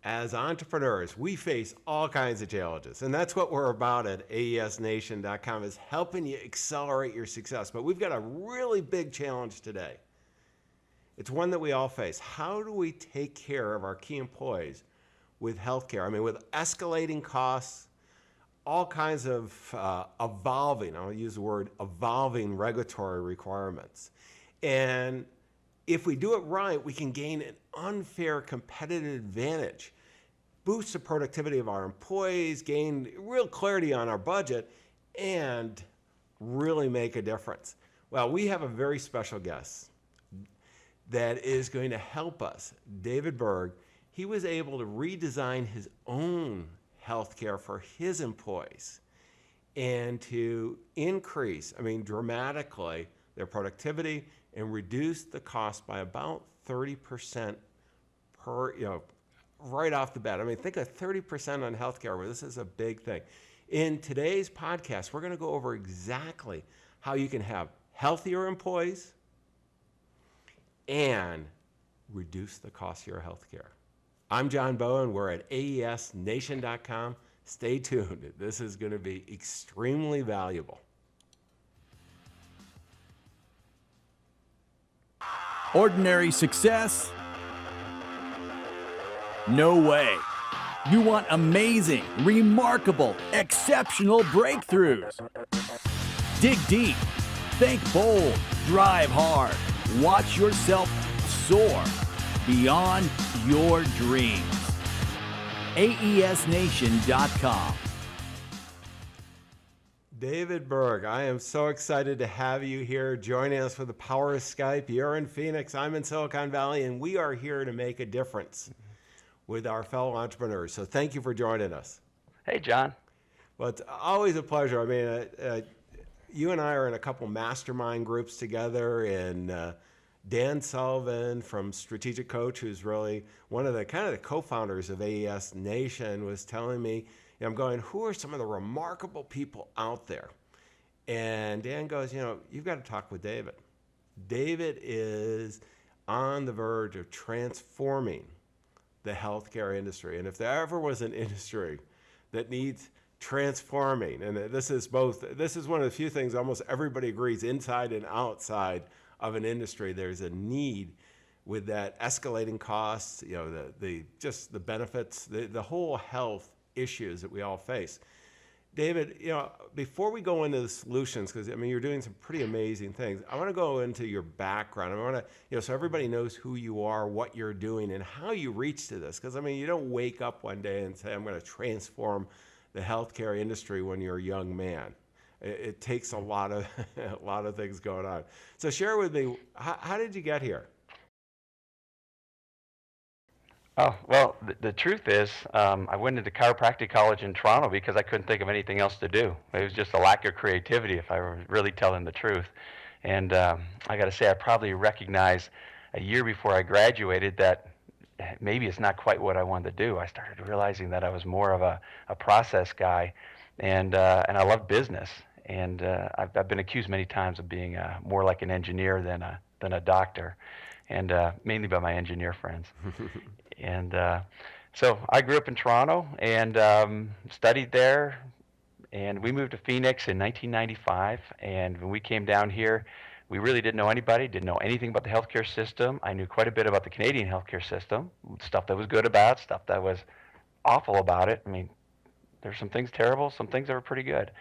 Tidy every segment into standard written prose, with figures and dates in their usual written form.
As entrepreneurs, we face all kinds of challenges, and that's what we're about at aesnation.com, is helping you accelerate your success. But we've got a really big challenge today. It's one that we all face. How do we take care of our key employees with healthcare? I mean, with escalating costs, all kinds of evolving, I'll use the word evolving regulatory requirements. And if we do it right, we can gain an unfair competitive advantage, boost the productivity of our employees, gain real clarity on our budget, and really make a difference. Well, we have a very special guest that is going to help us, David Berg. He was able to redesign his own healthcare for his employees and to increase, dramatically, their productivity and reduce the cost by about 30% per, right off the bat. Think of 30% on healthcare, where this is a big thing. In today's podcast, we're going to go over exactly how you can have healthier employees and reduce the cost of your healthcare. I'm John Bowen. We're at aesnation.com. Stay tuned. This is going to be extremely valuable. Ordinary success? No way. You want amazing, remarkable, exceptional breakthroughs. Dig deep, think bold, drive hard, watch yourself soar beyond your dreams. aesnation.com. David Berg, I am so excited to have you here joining us with the power of Skype. You're in Phoenix, I'm in Silicon Valley, and we are here to make a difference with our fellow entrepreneurs. So thank you for joining us. Hey, John. Well, it's always a pleasure. You and I are in a couple mastermind groups together, and Dan Sullivan from Strategic Coach, who's really one of the co-founders of AES Nation, was telling me, I'm going, who are some of the remarkable people out there? And Dan goes, you've got to talk with David. David is on the verge of transforming the healthcare industry. And if there ever was an industry that needs transforming, and this is one of the few things almost everybody agrees, inside and outside of an industry, there's a need with that escalating costs, just the benefits, the whole health issues that we all face. David, before we go into the solutions, because you're doing some pretty amazing things, I want to go into your background. I want to, so everybody knows who you are, what you're doing, and how you reached to this. Because you don't wake up one day and say, I'm going to transform the healthcare industry when you're a young man. It takes a lot of things going on. So share with me, how did you get here? Oh, well, the truth is, I went into chiropractic college in Toronto because I couldn't think of anything else to do. It was just a lack of creativity, if I were really telling the truth. And I got to say, I probably recognized a year before I graduated that maybe it's not quite what I wanted to do. I started realizing that I was more of a process guy, and I love business. And I've been accused many times of being more like an engineer than a doctor, and mainly by my engineer friends. And so I grew up in Toronto and studied there, and we moved to Phoenix in 1995. And when we came down here, we really didn't know anybody, didn't know anything about the healthcare system. I knew quite a bit about the Canadian healthcare system, stuff that was good about, stuff that was awful about it. There's some things terrible, some things that were pretty good.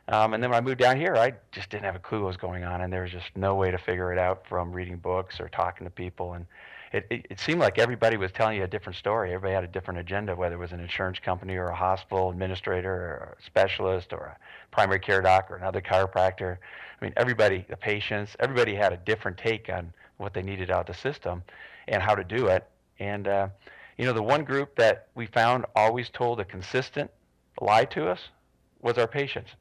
And then when I moved down here, I just didn't have a clue what was going on, and there was just no way to figure it out from reading books or talking to people. And it seemed like everybody was telling you a different story. Everybody had a different agenda, whether it was an insurance company or a hospital administrator or a specialist or a primary care doc or another chiropractor. Everybody, the patients, everybody had a different take on what they needed out of the system and how to do it. And, the one group that we found always told a consistent lie to us was our patients.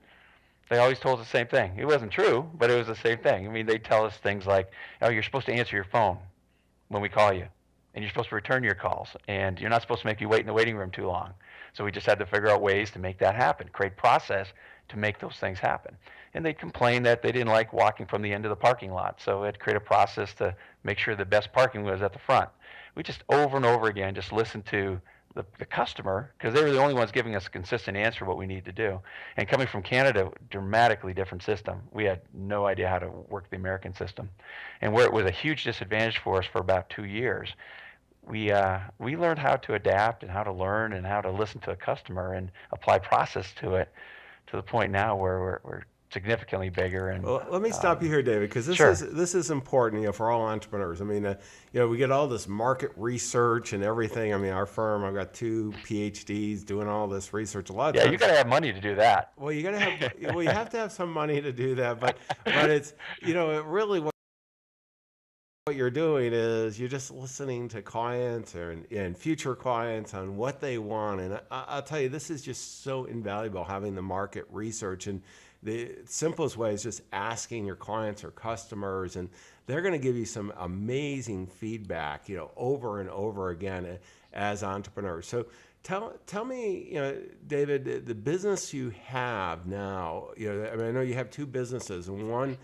They always told us the same thing. It wasn't true, but it was the same thing. They'd tell us things like, oh, you're supposed to answer your phone when we call you, and you're supposed to return your calls, and you're not supposed to make you wait in the waiting room too long. So we just had to figure out ways to make that happen, create process to make those things happen. And they'd complain that they didn't like walking from the end of the parking lot, so it'd create a process to make sure the best parking was at the front. We just over and over again just listened to the customer, because they were the only ones giving us a consistent answer what we need to do. And coming from Canada, dramatically different system. We had no idea how to work the American system. And where it was a huge disadvantage for us for about 2 years, we learned how to adapt and how to learn and how to listen to a customer and apply process to it, to the point now where we're significantly bigger. And well, let me stop you here, David, because Sure. this is important, for all entrepreneurs. I mean, we get all this market research and everything. I mean, our firm, I've got 2 PhDs doing all this research. A lot of Yeah, times, you got to have money to do that. well, you got to have, well, you have to have some money to do that, but it's, it really what you're doing is you're just listening to clients and future clients on what they want. And I'll tell you, this is just so invaluable, having the market research. And the simplest way is just asking your clients or customers, and they're going to give you some amazing feedback, over and over again as entrepreneurs. So tell me, David, the business you have now, I mean, I know you have 2 businesses, and one,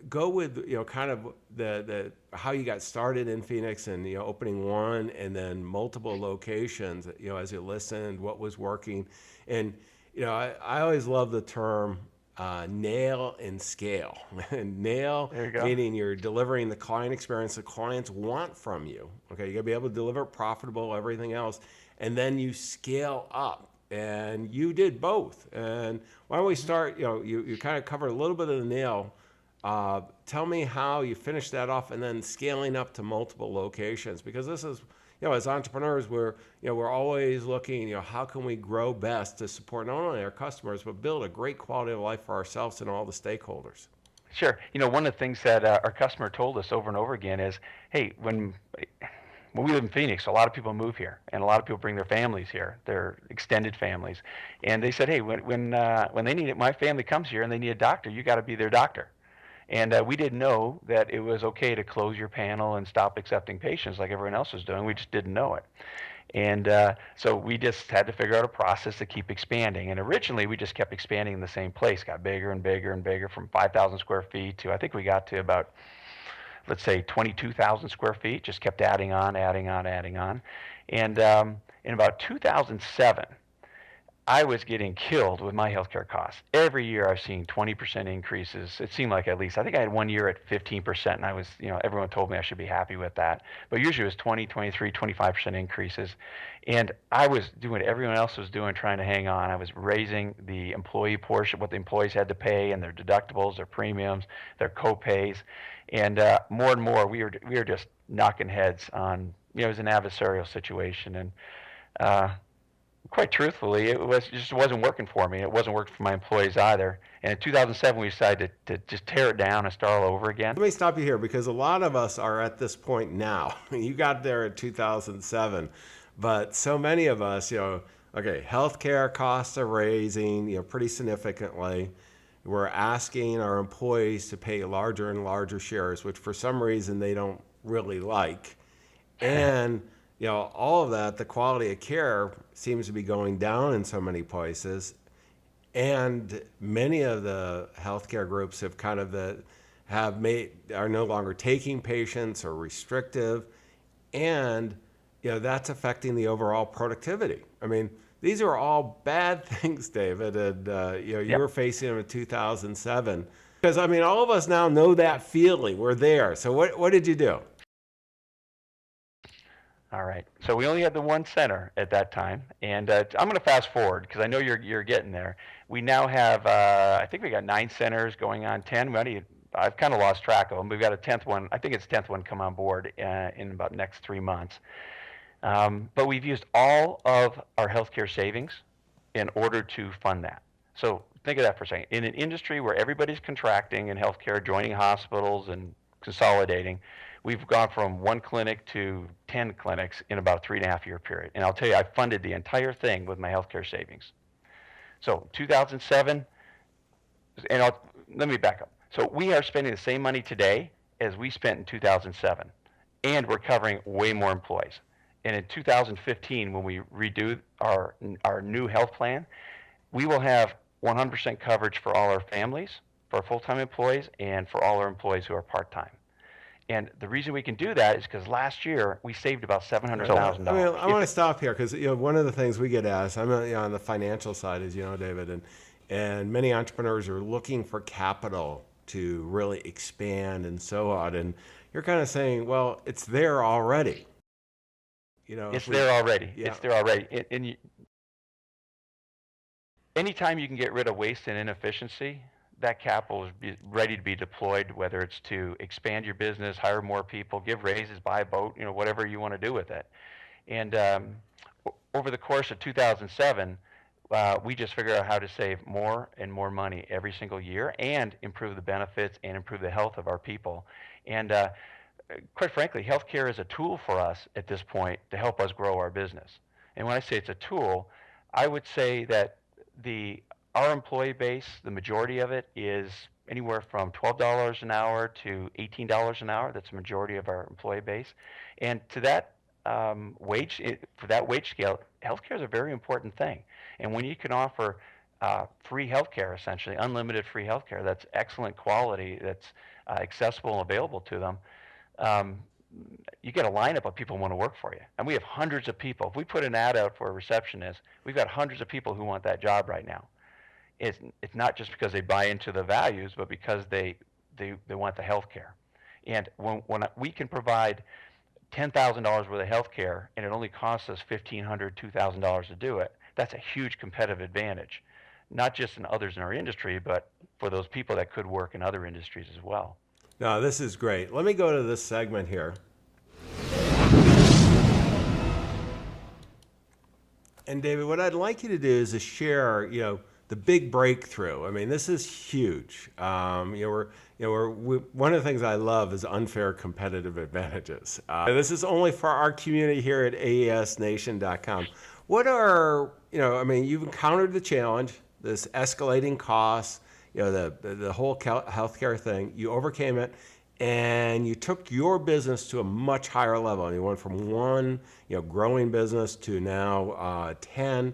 go with kind of the how you got started in Phoenix, and opening one and then multiple locations, as you listened, what was working. And I always love the term nail and scale. Nail, There you go. meaning you're delivering the client experience the clients want from you. Okay, you gotta be able to deliver profitable, everything else, and then you scale up. And you did both. And why don't we start? You kind of covered a little bit of the nail. Tell me how you finished that off, and then scaling up to multiple locations, because this is, as entrepreneurs, we're always looking, how can we grow best to support not only our customers, but build a great quality of life for ourselves and all the stakeholders. Sure. One of the things that our customer told us over and over again is, hey, when we live in Phoenix, a lot of people move here, and a lot of people bring their families here, their extended families. And they said, hey, when they need it, my family comes here and they need a doctor, you got to be their doctor. And we didn't know that it was okay to close your panel and stop accepting patients like everyone else was doing. We just didn't know it. And so we just had to figure out a process to keep expanding. And originally, we just kept expanding in the same place, got bigger and bigger and bigger, from 5,000 square feet to, I think we got to about, let's say, 22,000 square feet, just kept adding on. And in about 2007, I was getting killed with my healthcare costs. Every year I've seen 20% increases. It seemed like, at least, I think I had one year at 15%, and I was, everyone told me I should be happy with that. But usually it was 20, 23, 25% increases. And I was doing what everyone else was doing, trying to hang on. I was raising the employee portion, what the employees had to pay, and their deductibles, their premiums, their co-pays. And more and more, we were just knocking heads on, it was an adversarial situation. And quite truthfully, it just wasn't working for me. It wasn't working for my employees either. And in 2007, we decided to just tear it down and start all over again. Let me stop you here, because a lot of us are at this point now. You got there in 2007, but so many of us, okay, healthcare costs are raising, pretty significantly. We're asking our employees to pay larger and larger shares, which for some reason they don't really like. And all of that, the quality of care seems to be going down in so many places. And many of the healthcare groups have kind of are no longer taking patients, or restrictive. And, that's affecting the overall productivity. I mean, these are all bad things, David. And, you were facing them in 2007. Because, I mean, all of us now know that feeling. We're there. So what did you do? All right. So we only had the one center at that time, and I'm going to fast forward because I know you're getting there. We now have, I think we got 9 centers going on 10. I've kind of lost track of them. We've got a 10th one. I think it's 10th one come on board in about next 3 months. But we've used all of our healthcare savings in order to fund that. So think of that for a second. In an industry where everybody's contracting in healthcare, joining hospitals and consolidating, we've gone from 1 clinic to 10 clinics in about a 3.5-year period. And I'll tell you, I funded the entire thing with my healthcare savings. So 2007, and let me back up. So we are spending the same money today as we spent in 2007, and we're covering way more employees. And in 2015, when we redo our new health plan, we will have 100% coverage for all our families, for our full-time employees, and for all our employees who are part-time. And the reason we can do that is because last year we saved about So, $700,000. I want to stop here because one of the things we get asked, I'm on the financial side, as you know, David, and many entrepreneurs are looking for capital to really expand and so on. And you're kind of saying, well, it's there already. It's there already. Yeah. It's there already. Anytime you can get rid of waste and inefficiency, that capital is ready to be deployed, whether it's to expand your business, hire more people, give raises, buy a boat, whatever you want to do with it. And over the course of 2007, we just figured out how to save more and more money every single year and improve the benefits and improve the health of our people. And quite frankly, healthcare is a tool for us at this point to help us grow our business. And when I say it's a tool, I would say that our employee base, the majority of it is anywhere from $12 an hour to $18 an hour. That's the majority of our employee base. And to that for that wage scale, healthcare is a very important thing. And when you can offer free healthcare, essentially unlimited free healthcare, that's excellent quality, that's accessible and available to them, you get a lineup of people who want to work for you. And we have hundreds of people. If we put an ad out for a receptionist, we've got hundreds of people who want that job right now. It's not just because they buy into the values, but because they want the health care. And when we can provide $10,000 worth of health care and it only costs us $1,500, $2,000 to do it, that's a huge competitive advantage, not just in others in our industry, but for those people that could work in other industries as well. No, this is great. Let me go to this segment here. And David, what I'd like you to do is to share, the big breakthrough. I mean, this is huge. One of the things I love is unfair competitive advantages. This is only for our community here at AESNation.com. What are, you've encountered the challenge, this escalating costs, the whole healthcare thing. You overcame it, and you took your business to a much higher level. And you went from one, growing business to now 10.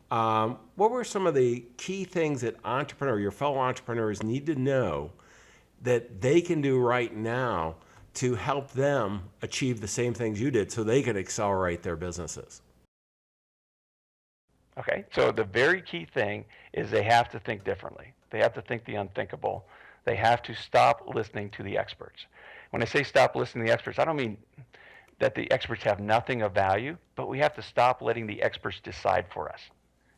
What were some of the key things that your fellow entrepreneurs need to know that they can do right now to help them achieve the same things you did so they can accelerate their businesses? Okay, so the very key thing is they have to think differently. They have to think the unthinkable. They have to stop listening to the experts. When I say stop listening to the experts, I don't mean that the experts have nothing of value, but we have to stop letting the experts decide for us.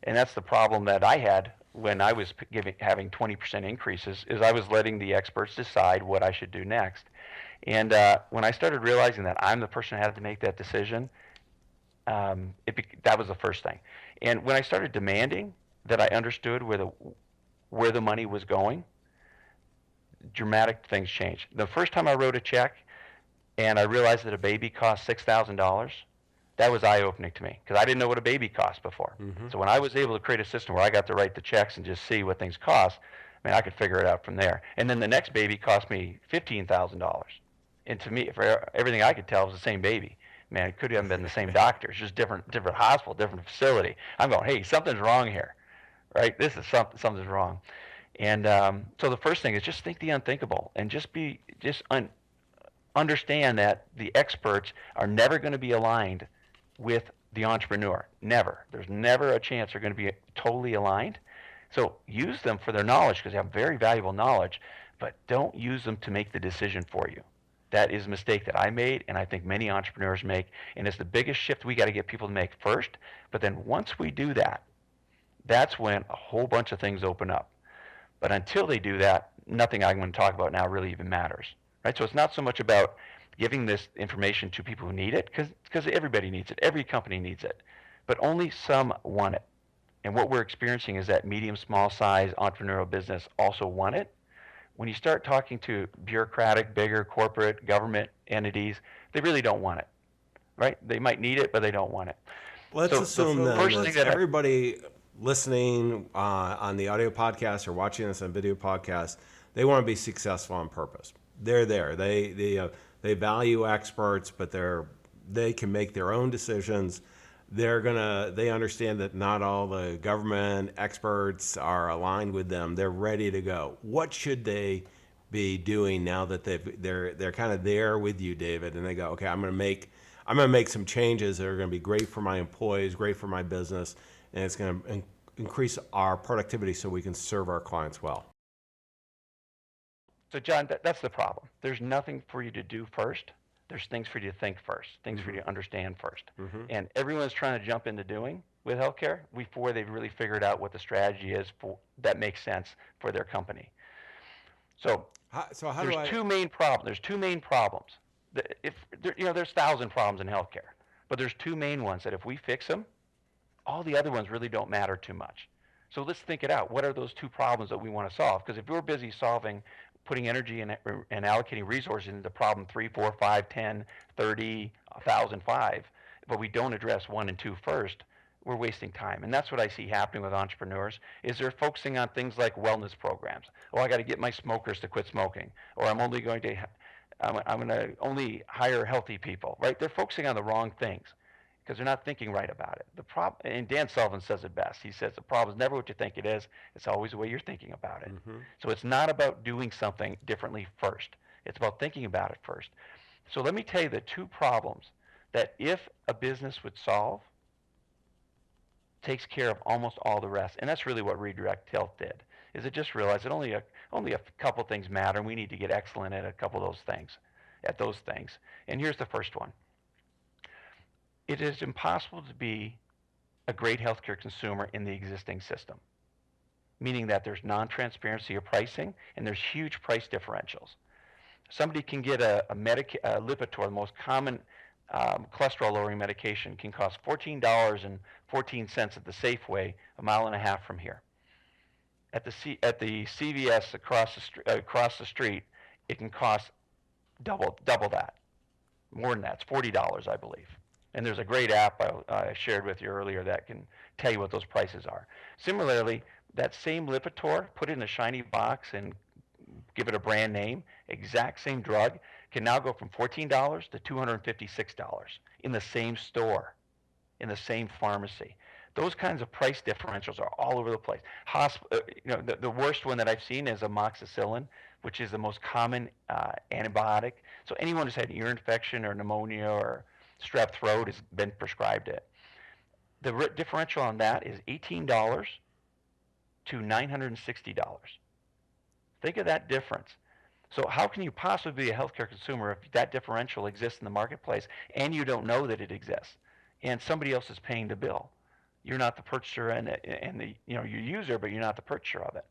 And that's the problem that I had when I was having 20% increases, is I was letting the experts decide what I should do next. And when I started realizing that I'm the person who had to make that decision, that was the first thing. And when I started demanding that I understood where the money was going, dramatic things changed. The first time I wrote a check and I realized that a baby cost $6,000, that was eye-opening to me because I didn't know what a baby cost before. Mm-hmm. So when I was able to create a system where I got to write the checks and just see what things cost, I could figure it out from there. And then the next baby cost me $15,000. And to me, for everything I could tell, it was the same baby. It could have been the same doctor. It's just different hospital, different facility. I'm going, hey, something's wrong here, right? This is something's wrong. And so the first thing is just think the unthinkable and understand that the experts are never going to be aligned with the entrepreneur. Never. There's never a chance they're going to be totally aligned. So use them for their knowledge because they have very valuable knowledge, but don't use them to make the decision for you. That is a mistake that I made, and I think many entrepreneurs make, and it's the biggest shift we got to get people to make first. But then once we do that, that's when a whole bunch of things open up. But until they do that, nothing I'm going to talk about now really even matters, right? So it's not so much about giving this information to people who need it, because everybody needs it. Every company needs it. But only some want it. And what we're experiencing is that medium, small size entrepreneurial business also want it. When you start talking to bureaucratic, bigger corporate government entities, they really don't want it, right? They might need it, but they don't want it. Let's assume that everybody listening on the audio podcast or watching this on video podcast, they want to be successful on purpose. They're there. They value experts, but they can make their own decisions. They understand that not all the government experts are aligned with them. They're ready to go. What should they be doing now that they're kind of there with you, David, and they go, okay, I'm gonna make some changes that are gonna be great for my employees, great for my business, and it's gonna increase our productivity so we can serve our clients well. So John, that's the problem. There's nothing for you to do first. There's things for you to think first, things for you to understand first. And everyone's trying to jump into doing with healthcare before they've really figured out what the strategy is that makes sense for their company. So, there's two main problems. There's two main problems. There's 1,000 problems in healthcare, but there's two main ones that if we fix them, all the other ones really don't matter too much. So let's think it out. What are those two problems that we want to solve? Because if we're busy putting energy and allocating resources into problem 3, 4, 5, 10, 30, 1,005, but we don't address 1 and 2 first, we're wasting time. And that's what I see happening with entrepreneurs, is they're focusing on things like wellness programs. Oh, I got to get my smokers to quit smoking, or I'm going to only hire healthy people, right? They're focusing on the wrong things because they're not thinking right about it. The problem, and Dan Sullivan says it best. He says the problem is never what you think it is. It's always the way you're thinking about it. So it's not about doing something differently first. It's about thinking about it first. So let me tell you the two problems that if a business would solve, takes care of almost all the rest. And that's really what Redirect Health did, is it just realized that only a couple things matter, and we need to get excellent at a couple of those things. And here's the first one. It is impossible to be a great healthcare consumer in the existing system, meaning that there's non-transparency of pricing and there's huge price differentials. Somebody can get a Lipitor, the most common cholesterol-lowering medication, can cost $14.14 at the Safeway, a mile and a half from here. At the CVS across the street, it can cost double that, more than that. It's $40, I believe. And there's a great app I shared with you earlier that can tell you what those prices are. Similarly, that same Lipitor, put it in a shiny box and give it a brand name, exact same drug, can now go from $14 to $256 in the same store, in the same pharmacy. Those kinds of price differentials are all over the place. The worst one that I've seen is amoxicillin, which is the most common antibiotic. So anyone who's had an ear infection or pneumonia or strep throat has been prescribed it. The differential on that is $18 to $960. Think of that difference. So how can you possibly be a healthcare consumer if that differential exists in the marketplace and you don't know that it exists, and somebody else is paying the bill? You're not the purchaser and your user, but you're not the purchaser of it.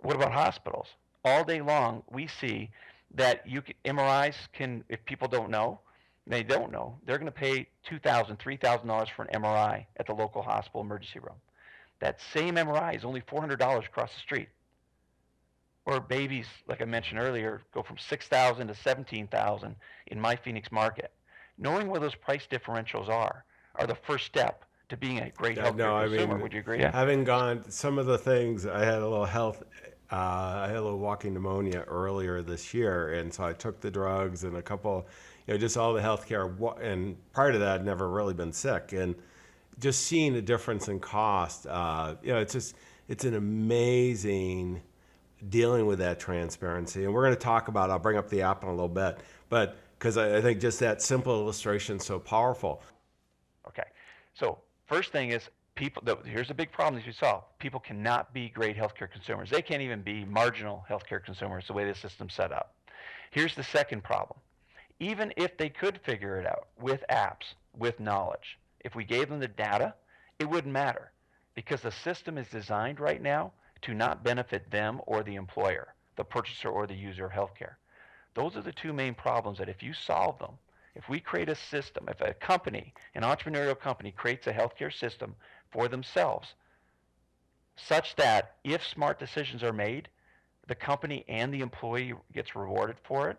What about hospitals? All day long, we see that MRIs can, if people don't know, they're going to pay $2,000, $3,000 for an MRI at the local hospital emergency room. That same MRI is only $400 across the street. Or babies, like I mentioned earlier, go from $6,000 to $17,000 in my Phoenix market. Knowing where those price differentials are the first step to being a great healthcare consumer. Would you agree? Yeah. Having gone some of the things, I had a little walking pneumonia earlier this year, and so I took the drugs and a couple, just all the healthcare. And prior to that, I'd never really been sick, and just seeing a difference in cost, it's an amazing dealing with that transparency. And we're going to talk about, I'll bring up the app in a little bit, but because I think just that simple illustration is so powerful. Okay, so first thing is here's a big problem that you solve. People cannot be great healthcare consumers. They can't even be marginal healthcare consumers the way the system's set up. Here's the second problem. Even if they could figure it out with apps, with knowledge, if we gave them the data, it wouldn't matter, because the system is designed right now to not benefit them or the employer, the purchaser or the user of healthcare. Those are the two main problems that if you solve them, if we create a system, if a company, an entrepreneurial company, creates a healthcare system for themselves, such that if smart decisions are made, the company and the employee gets rewarded for it,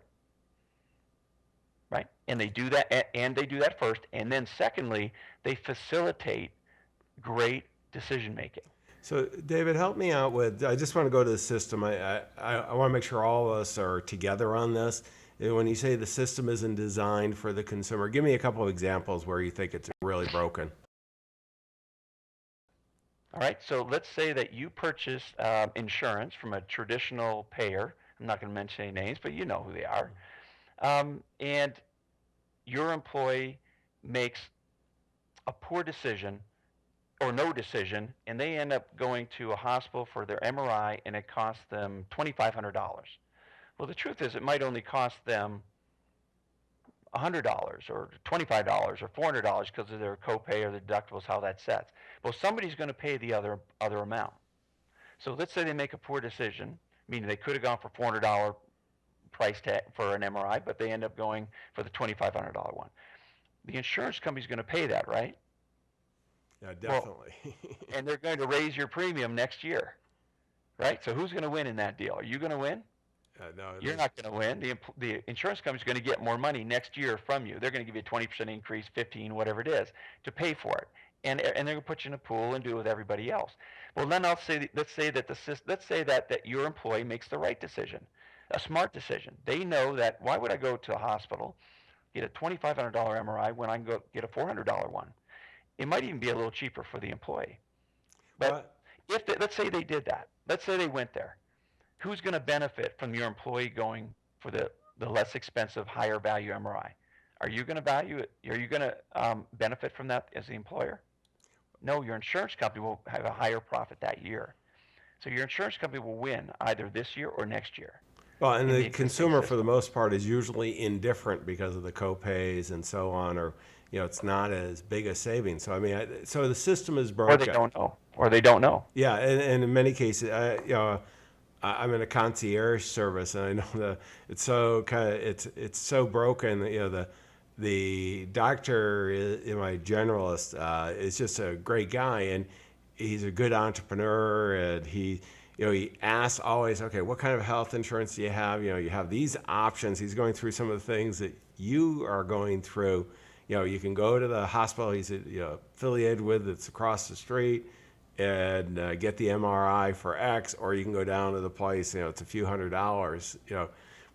right? And they do that first, and then secondly, they facilitate great decision making. So, David, help me out with, I just want to go to the system. I want to make sure all of us are together on this. When you say the system isn't designed for the consumer, give me a couple of examples where you think it's really broken. All right, so let's say that you purchase insurance from a traditional payer I'm not going to mention any names, but you know who they are. And your employee makes a poor decision or no decision, and they end up going to a hospital for their MRI, and it costs them $2,500. Well, the truth is, it might only cost them $100 or $25 or $400 because of their copay or the deductibles, how that sets. Well, somebody's going to pay the other amount. So let's say they make a poor decision, meaning they could have gone for $400 price tag for an MRI, but they end up going for the $2,500 one. The insurance company's going to pay that, right? Yeah, definitely. Well, and they're going to raise your premium next year, right? So who's going to win in that deal? Are you going to win? No, You're not going to win. The insurance company's going to get more money next year from you. They're going to give you a 20% increase, 15, whatever it is, to pay for it. And they're going to put you in a pool and do it with everybody else. Well, then let's say that your employee makes the right decision, a smart decision. They know that, why would I go to a hospital, get a $2,500 MRI when I can go get a $400 one? It might even be a little cheaper for the employee. But let's say they did that. Let's say they went there. Who's going to benefit from your employee going for the less expensive, higher value MRI? Are you going to value it? Are you going to benefit from that as the employer? No, your insurance company will have a higher profit that year. So your insurance company will win either this year or next year. Well, and the consumer, for the most part, is usually indifferent because of the copays and so on, or it's not as big a savings. So I mean, so the system is broken. Or they don't know. Yeah, and in many cases, I'm in a concierge service, and I know it's so it's so broken. The doctor, my generalist, is just a great guy, and he's a good entrepreneur, and he asks always, okay, what kind of health insurance do you have? You have these options. He's going through some of the things that you are going through. You can go to the hospital he's affiliated with that's across the street and get the MRI for X, or you can go down to the place, it's a few $100s,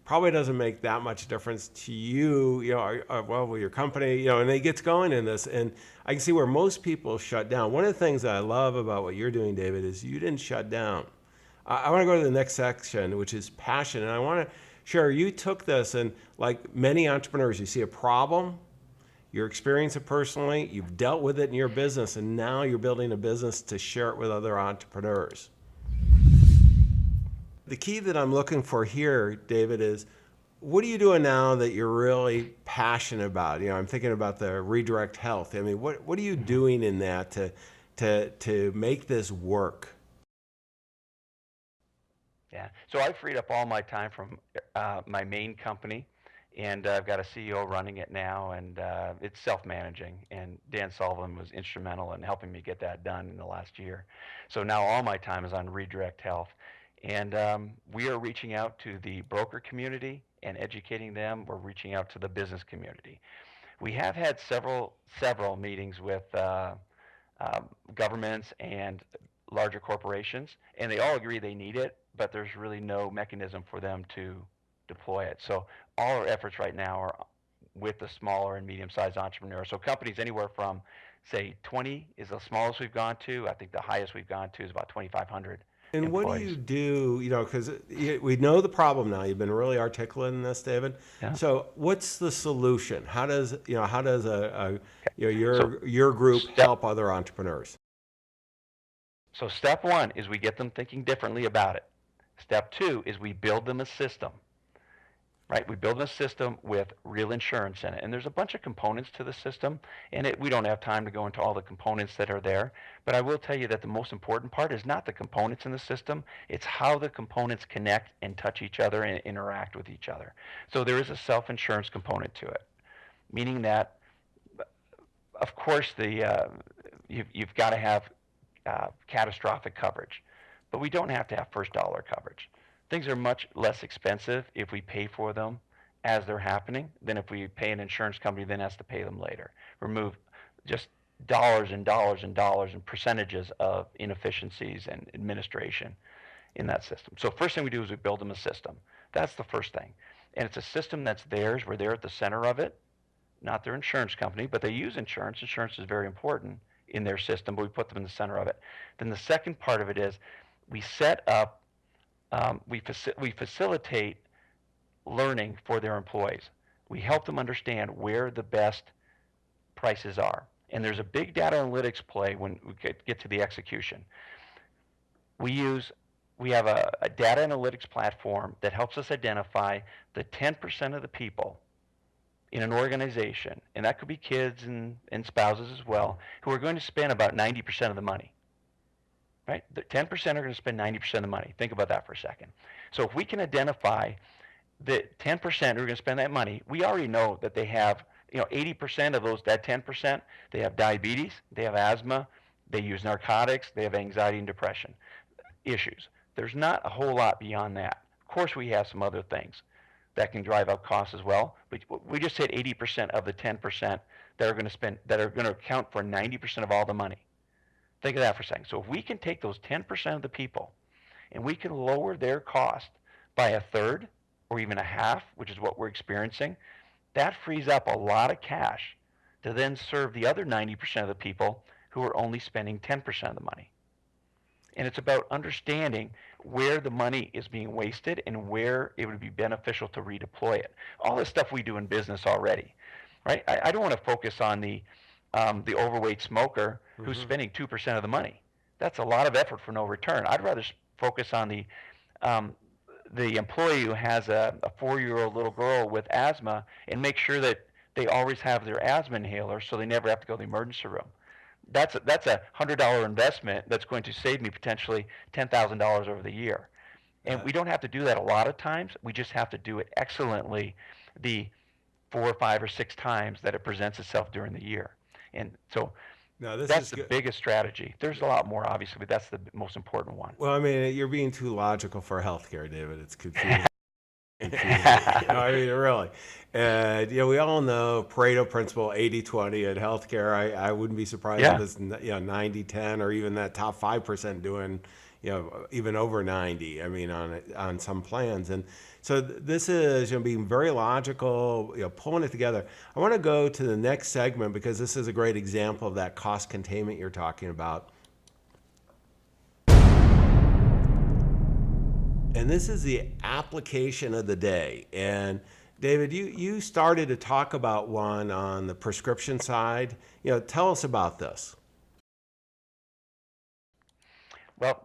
probably doesn't make that much difference to you, with your company, and it gets going in this. And I can see where most people shut down. One of the things that I love about what you're doing, David, is you didn't shut down. I want to go to the next section, which is passion. And I want to share, you took this, and like many entrepreneurs, you see a problem, you experience it personally, you've dealt with it in your business, and now you're building a business to share it with other entrepreneurs. The key that I'm looking for here, David, is what are you doing now that you're really passionate about? I'm thinking about the Redirect Health. I mean, what are you doing in that to make this work? Yeah, so I freed up all my time from my main company, and I've got a CEO running it now, and it's self-managing, and Dan Sullivan was instrumental in helping me get that done in the last year. So now all my time is on Redirect Health, and we are reaching out to the broker community and educating them. We're reaching out to the business community. We have had several meetings with governments and larger corporations, and they all agree they need it, but there's really no mechanism for them to deploy it. So all our efforts right now are with the smaller and medium-sized entrepreneurs. So companies anywhere from, say, 20 is the smallest we've gone to. I think the highest we've gone to is about 2,500 And employees. What do you do, because we know the problem now. You've been really articulate in this, David. Yeah. So what's the solution? How does your group help other entrepreneurs? So step one is we get them thinking differently about it. Step two is we build them a system. Right, we build a system with real insurance in it, and there's a bunch of components to the system, and we don't have time to go into all the components that are there, but I will tell you that the most important part is not the components in the system, it's how the components connect and touch each other and interact with each other. So there is a self-insurance component to it, meaning that, of course, you've got to have catastrophic coverage, but we don't have to have first dollar coverage. Things are much less expensive if we pay for them as they're happening than if we pay an insurance company then has to pay them later. Remove just dollars and dollars and dollars and percentages of inefficiencies and administration in that system. So first thing we do is we build them a system. That's the first thing. And it's a system that's theirs. We're there at the center of it, not their insurance company, but they use insurance. Insurance is very important in their system, but we put them in the center of it. Then the second part of it is we set up we facilitate learning for their employees. We help them understand where the best prices are. And there's a big data analytics play when we get to the execution. We have a data analytics platform that helps us identify the 10% of the people in an organization, and that could be kids and spouses as well, who are going to spend about 90% of the money. Right? The 10% are going to spend 90% of the money. Think about that for a second. So if we can identify the 10% who are going to spend that money, we already know that they have, 80% of that 10%, they have diabetes, they have asthma, they use narcotics, they have anxiety and depression issues. There's not a whole lot beyond that. Of course, we have some other things that can drive up costs as well, but we just hit 80% of the 10% that are going to account for 90% of all the money. Think of that for a second. So if we can take those 10% of the people and we can lower their cost by a third or even a half, which is what we're experiencing, that frees up a lot of cash to then serve the other 90% of the people who are only spending 10% of the money. And it's about understanding where the money is being wasted and where it would be beneficial to redeploy it. All this stuff we do in business already, right? I don't want to focus on the overweight smoker who's spending 2% of the money. That's a lot of effort for no return. I'd rather focus on the employee who has a 4-year-old little girl with asthma and make sure that they always have their asthma inhaler so they never have to go to the emergency room. That's a $100 investment that's going to save me potentially $10,000 over the year. And we don't have to do that a lot of times. We just have to do it excellently the 4 or 5 or 6 times that it presents itself during the year. And so that's the biggest strategy. There's a lot more, obviously, but that's the most important one. Well, I mean, you're being too logical for healthcare, David. It's confusing. I mean, really. And, we all know Pareto principle, 80-20 at healthcare. I wouldn't be surprised if it's 90-10 or even that top 5% doing, even over 90, I mean, on some plans. And so this is being very logical, pulling it together. I want to go to the next segment because this is a great example of that cost containment you're talking about. And this is the application of the day. And David, you started to talk about one on the prescription side. Tell us about this. Well,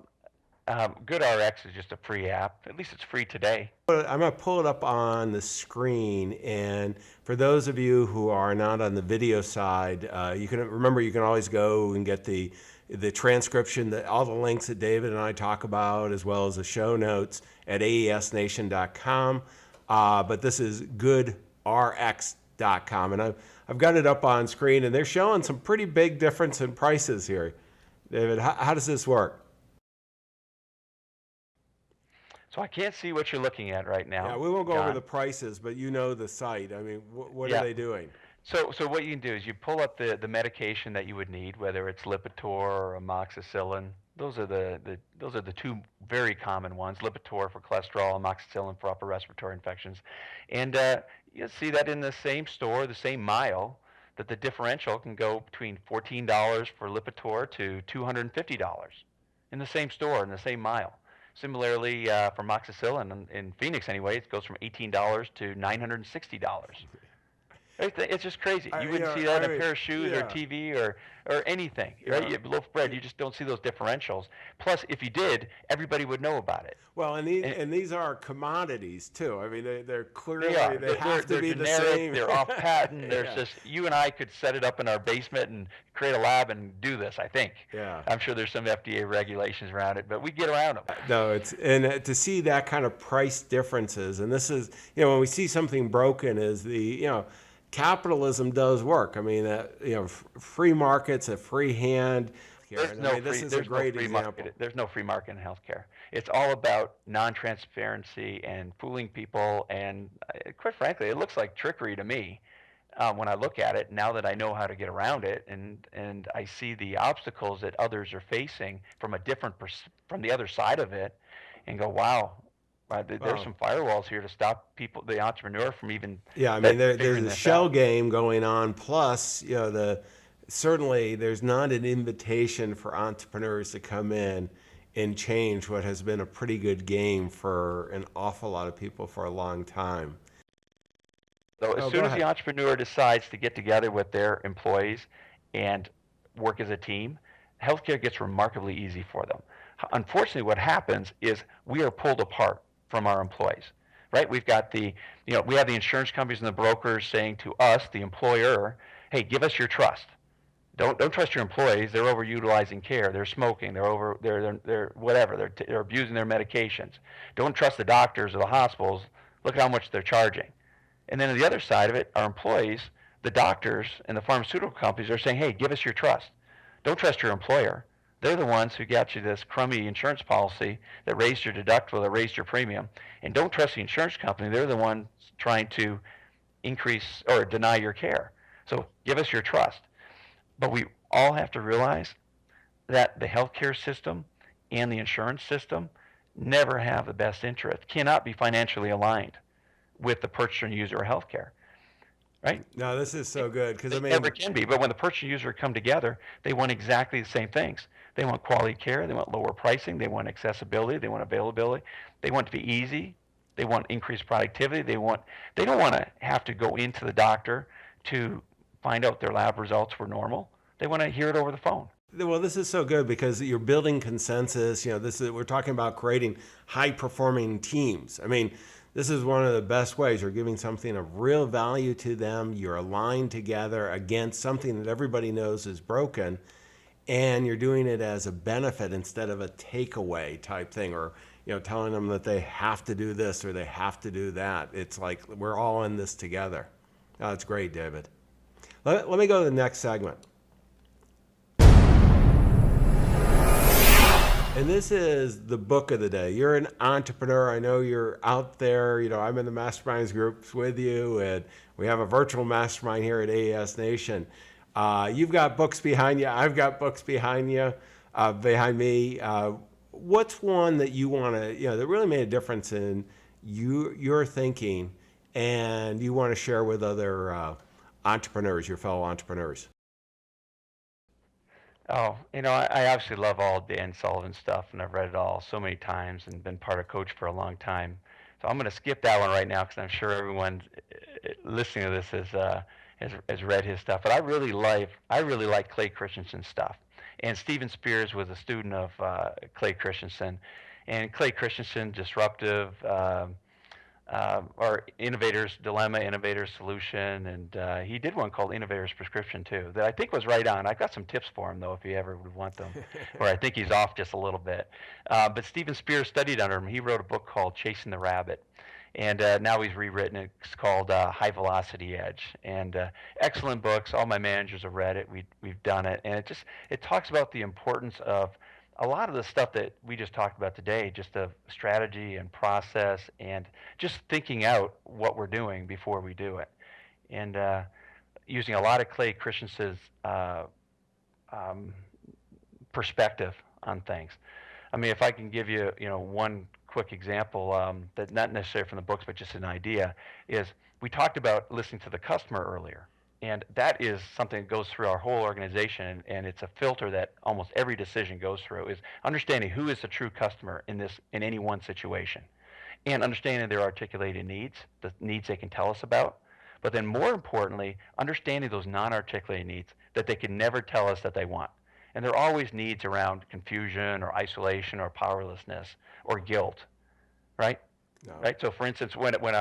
GoodRx is just a free app. At least it's free today. I'm going to pull it up on the screen. And for those of you who are not on the video side, you can always go and get the transcription, all the links that David and I talk about, as well as the show notes at aesnation.com. But this is GoodRx.com. And I've got it up on screen, and they're showing some pretty big difference in prices here. David, how does this work? So I can't see what you're looking at right now. Yeah, we won't go over the prices, but the site. I mean, what are they doing? So what you can do is you pull up the medication that you would need, whether it's Lipitor or amoxicillin. Those are the 2 very common ones: Lipitor for cholesterol, amoxicillin for upper respiratory infections. And you'll see that in the same store, the same mile, that the differential can go between $14 for Lipitor to $250 in the same store, in the same mile. Similarly, for amoxicillin in Phoenix anyway, it goes from $18 to $960. It's just crazy. You wouldn't see that in a pair of shoes or TV or anything, right? You loaf of bread, you just don't see those differentials. Plus, if you did, everybody would know about it. Well, and these are commodities too. I mean, they're clearly they have to be generic, the same. They're off patent. There's just, you and I could set it up in our basement and create a lab and do this. I think. Yeah. I'm sure there's some FDA regulations around it, but we get around them. No, to see that kind of price differences, and this is when we see something broken, is capitalism does work. I mean, free markets, a free hand. This is a great example. There's no free market in healthcare. It's all about non-transparency and fooling people. And quite frankly, it looks like trickery to me when I look at it. Now that I know how to get around it, and I see the obstacles that others are facing from from the other side of it, and go, wow. There's some firewalls here to stop the entrepreneur from even. Yeah, I mean, there's a shell game going on. Plus, certainly there's not an invitation for entrepreneurs to come in and change what has been a pretty good game for an awful lot of people for a long time. So as soon as the entrepreneur decides to get together with their employees and work as a team, healthcare gets remarkably easy for them. Unfortunately, what happens is we are pulled apart from our employees, right? We've got we have the insurance companies and the brokers saying to us, the employer, hey, give us your trust. Don't trust your employees. They're overutilizing care. They're smoking. They're whatever. They're abusing their medications. Don't trust the doctors or the hospitals. Look at how much they're charging. And then on the other side of it, our employees, the doctors and the pharmaceutical companies are saying, hey, give us your trust. Don't trust your employer. They're the ones who got you this crummy insurance policy that raised your deductible, that raised your premium. And don't trust the insurance company. They're the ones trying to increase or deny your care. So give us your trust. But we all have to realize that the healthcare system and the insurance system never have the best interest, cannot be financially aligned with the purchaser and user of healthcare, right? No, this is so good because Never can be. But when the purchaser and user come together, they want exactly the same things. They want quality care. They want lower pricing. They want accessibility. They want availability. They want it to be easy. They want increased productivity. They don't want to have to go into the doctor to find out their lab results were normal. They want to hear it over the phone. Well, this is so good because you're building consensus. We're talking about creating high-performing teams. This is one of the best ways. You're giving something of real value to them. You're aligned together against something that everybody knows is broken, and you're doing it as a benefit instead of a takeaway type thing, or telling them that they have to do this or they have to do that. It's like we're all in this together. Oh, that's great, David. Let me go to the next segment. And this is the book of the day. You're an entrepreneur. I know you're out there. I'm in the masterminds groups with you, and we have a virtual mastermind here at AES Nation. You've got books behind you. I've got books behind me. What's one that you want to, that really made a difference in your thinking, and you want to share with other entrepreneurs, your fellow entrepreneurs? Oh, I obviously love all Dan Sullivan's stuff, and I've read it all so many times and been part of Coach for a long time. So I'm going to skip that one right now because I'm sure everyone listening to this has read his stuff. But I really like Clay Christensen's stuff. And Steven Spears was a student of Clay Christensen, and Clay Christensen, disruptive. Or Innovator's Dilemma, Innovator's Solution, and he did one called Innovator's Prescription too, that I think was right on. I've got some tips for him though, if you ever would want them, or I think he's off just a little bit. But Steven Spears studied under him. He wrote a book called Chasing the Rabbit, and now he's rewritten it. It's called High Velocity Edge, and excellent books. All my managers have read it. We've done it, and it talks about the importance of a lot of the stuff that we just talked about today, just of strategy and process and just thinking out what we're doing before we do it. And using a lot of Clay Christensen's perspective on things. If I can give you, one quick example, that not necessarily from the books, but just an idea, is we talked about listening to the customer earlier. And that is something that goes through our whole organization, and it's a filter that almost every decision goes through, is understanding who is the true customer in any one situation, and understanding their articulated needs, the needs they can tell us about, but then more importantly, understanding those non-articulated needs that they can never tell us that they want. And there are always needs around confusion or isolation or powerlessness or guilt, right? No. Right. So, for instance, when one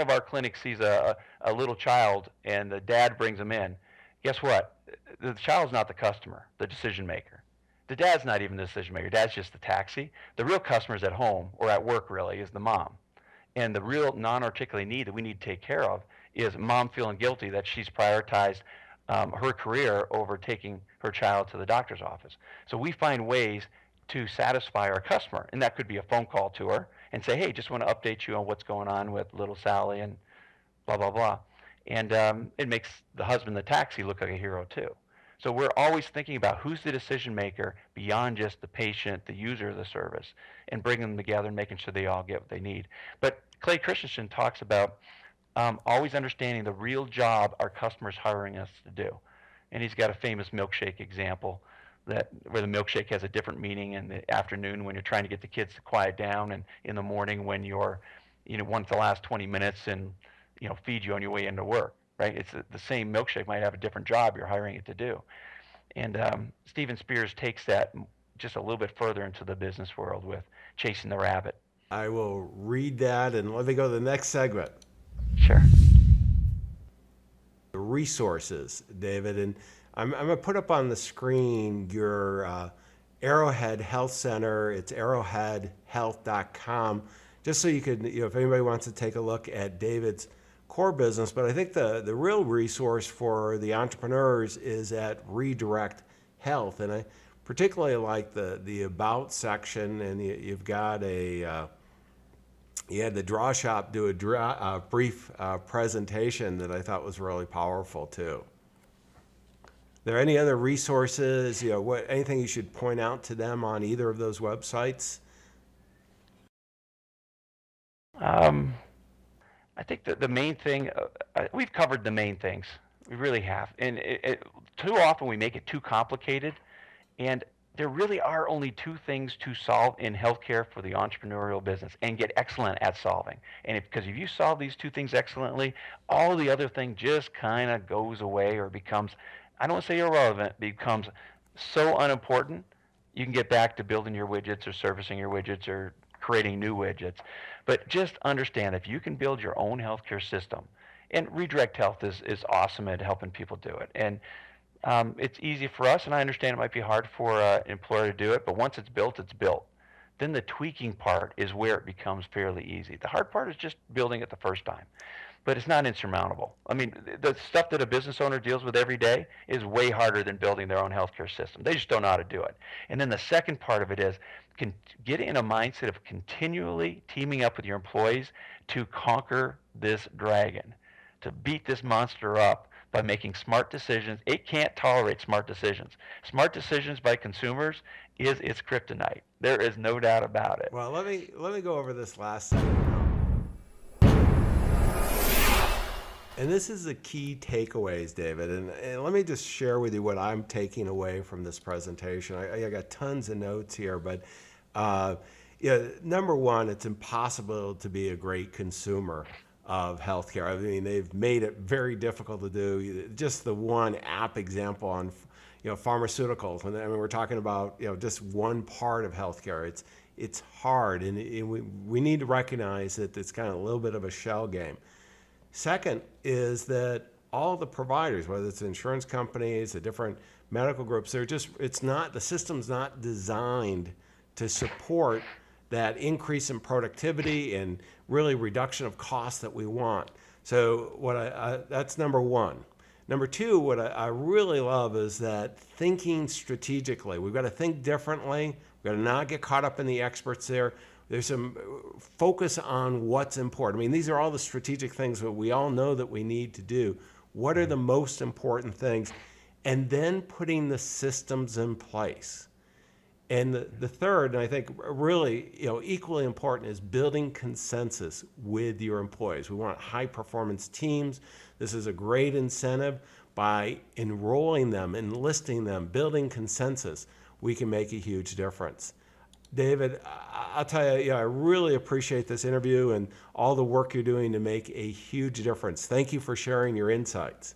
of our clinics sees a little child and the dad brings him in, guess what? The child's not the customer, the decision maker. The dad's not even the decision maker. Dad's just the taxi. The real customer's at home or at work, really, is the mom. And the real non-articulated need that we need to take care of is mom feeling guilty that she's prioritized her career over taking her child to the doctor's office. So we find ways to satisfy our customer, and that could be a phone call to her and say, hey, just want to update you on what's going on with little Sally and blah, blah, blah. And it makes the husband, the taxi, look like a hero too. So we're always thinking about who's the decision maker beyond just the patient, the user of the service, and bringing them together and making sure they all get what they need. But Clay Christensen talks about always understanding the real job our customer's hiring us to do. And he's got a famous milkshake example that where the milkshake has a different meaning in the afternoon when you're trying to get the kids to quiet down, and in the morning when you're, want the last 20 minutes and, feed you on your way into work, right? It's the same milkshake might have a different job you're hiring it to do. And Steven Spears takes that just a little bit further into the business world with Chasing the Rabbit. I will read that, and let me go to the next segment. Sure. The resources, David, and I'm going to put up on the screen your Arrowhead Health Center. It's arrowheadhealth.com, just so you could, if anybody wants to take a look at David's core business. But I think the real resource for the entrepreneurs is at Redirect Health, and I particularly like the About section, and you've got you had the Draw Shop do a brief presentation that I thought was really powerful too. Are there any other resources, anything you should point out to them on either of those websites? I think that the main thing, we've covered the main things. We really have. And too often we make it too complicated. And there really are only two things to solve in healthcare for the entrepreneurial business and get excellent at solving. And because if you solve these two things excellently, all the other thing just kind of goes away or becomes, I don't want to say irrelevant, becomes so unimportant, you can get back to building your widgets or servicing your widgets or creating new widgets. But just understand, if you can build your own healthcare system, and Redirect Health is awesome at helping people do it. And it's easy for us, and I understand it might be hard for an employer to do it, but once it's built, it's built. Then the tweaking part is where it becomes fairly easy. The hard part is just building it the first time, but it's not insurmountable. I mean, the stuff that a business owner deals with every day is way harder than building their own healthcare system. They just don't know how to do it. And then the second part of it is get in a mindset of continually teaming up with your employees to conquer this dragon, to beat this monster up by making smart decisions. It can't tolerate smart decisions. Smart decisions by consumers is its kryptonite. There is no doubt about it. Well, let me go over this last segment. And this is the key takeaways, David. And let me just share with you what I'm taking away from this presentation. I got tons of notes here, but number one, it's impossible to be a great consumer of healthcare. I mean, they've made it very difficult to do. Just the one app example on, pharmaceuticals. And I mean, we're talking about, just one part of healthcare. It's hard, and we need to recognize that it's kind of a little bit of a shell game. Second is that all the providers, whether it's insurance companies, the different medical groups, the system's not designed to support that increase in productivity and really reduction of costs that we want. So that's number one. Number two, what I really love is that thinking strategically. We've got to think differently. We've got to not get caught up in the experts there. There's some focus on what's important. I mean, these are all the strategic things that we all know that we need to do. What are the most important things? And then putting the systems in place. And the third, and I think really equally important, is building consensus with your employees. We want high performance teams. This is a great incentive. By enrolling them, enlisting them, building consensus, we can make a huge difference. David, I'll tell you, I really appreciate this interview and all the work you're doing to make a huge difference. Thank you for sharing your insights.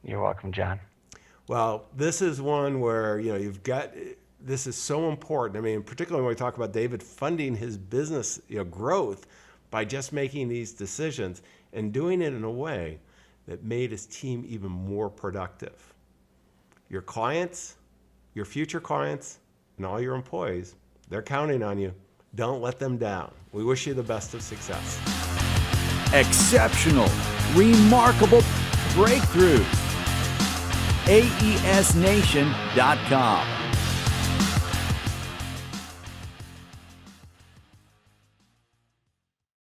You're welcome, John. Well, this is one where, this is so important. I mean, particularly when we talk about David funding his business growth by just making these decisions and doing it in a way that made his team even more productive. Your clients, your future clients, and all your employees, they're counting on you. Don't let them down. We wish you the best of success. Exceptional, remarkable breakthroughs. AESNation.com